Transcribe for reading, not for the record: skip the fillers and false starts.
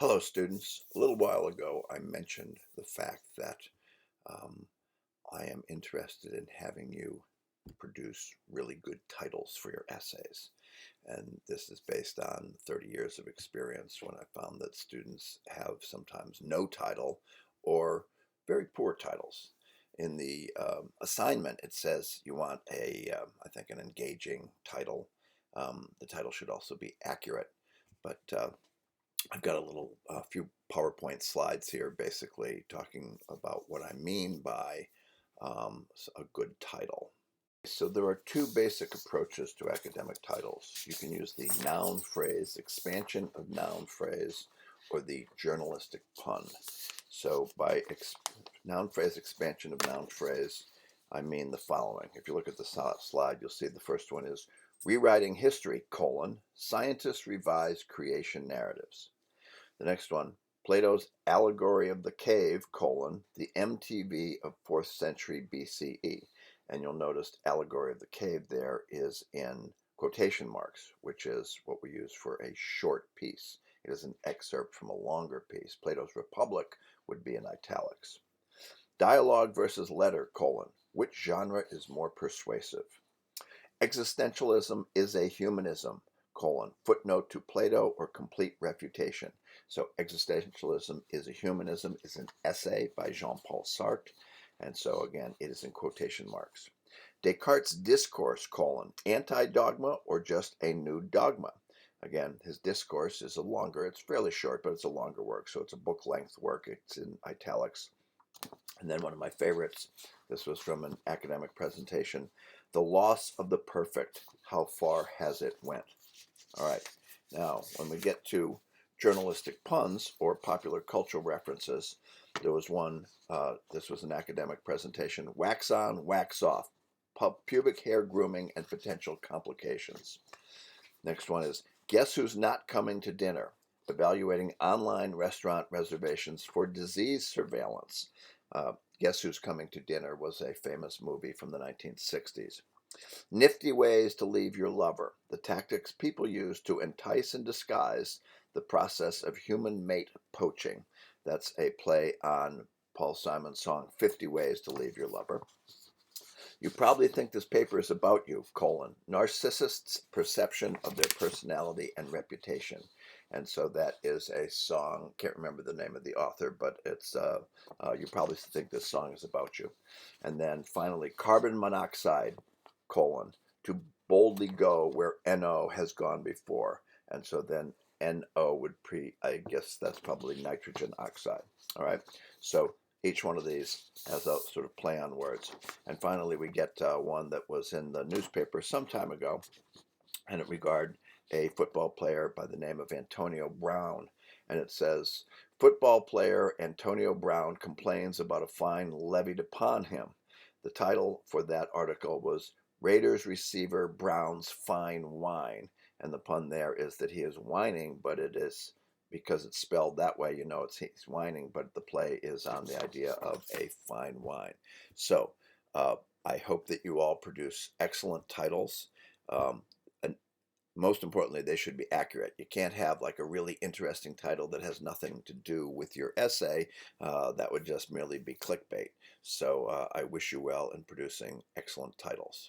Hello, students. A little while ago, I mentioned the fact that um, I am interested in having you produce really good titles for your essays. And this is based on 30 years of experience when I found that students have sometimes no title or very poor titles. In the assignment, it says you want I think, an engaging title. The title should also be accurate, but I've got a few PowerPoint slides here basically talking about what I mean by a good title. So there are two basic approaches to academic titles. You can use the noun phrase, expansion of noun phrase, or the journalistic pun. So by noun phrase, expansion of noun phrase, I mean the following. If you look at the slide, you'll see the first one is rewriting history, scientists revise creation narratives. The next one, Plato's allegory of the cave, the MTV of 4th century BCE. And you'll notice allegory of the cave there is in quotation marks, which is what we use for a short piece. It is an excerpt from a longer piece. Plato's Republic would be in italics. Dialogue versus letter, which genre is more persuasive? Existentialism is a humanism, footnote to Plato or complete refutation. So existentialism is a humanism is an essay by Jean-Paul Sartre, and so again, it is in quotation marks. Descartes' discourse, anti-dogma or just a new dogma? Again, his discourse is it's fairly short, but it's a longer work, so it's a book-length work. It's in italics. And then one of my favorites, this was from an academic presentation, The Loss of the Perfect, How Far Has It Went? All right, now when we get to journalistic puns or popular cultural references, there was one, this was an academic presentation, wax on, wax off, pubic hair grooming and potential complications. Next one is, guess who's not coming to dinner? Evaluating online restaurant reservations for disease surveillance. Guess Who's Coming to Dinner was a famous movie from the 1960s. Nifty ways to leave your lover. The tactics people use to entice and disguise the process of human mate poaching. That's a play on Paul Simon's song 50 Ways to Leave Your Lover. You probably think this paper is about you, narcissists' perception of their personality and reputation. And so that is a song, can't remember the name of the author, but it's, you probably think this song is about you. And then finally, carbon monoxide, to boldly go where NO has gone before. And so then NO would I guess that's probably nitrogen oxide. All right, so each one of these has a sort of play on words. And finally, we get one that was in the newspaper some time ago, and it regarded a football player by the name of Antonio Brown. And it says, football player Antonio Brown complains about a fine levied upon him. The title for that article was Raiders receiver Brown's fine wine. And the pun there is that he is whining, but it is because it's spelled that way, he's whining, but the play is on the idea of a fine wine. So I hope that you all produce excellent titles. And most importantly, they should be accurate. You can't have like a really interesting title that has nothing to do with your essay. That would just merely be clickbait. So I wish you well in producing excellent titles.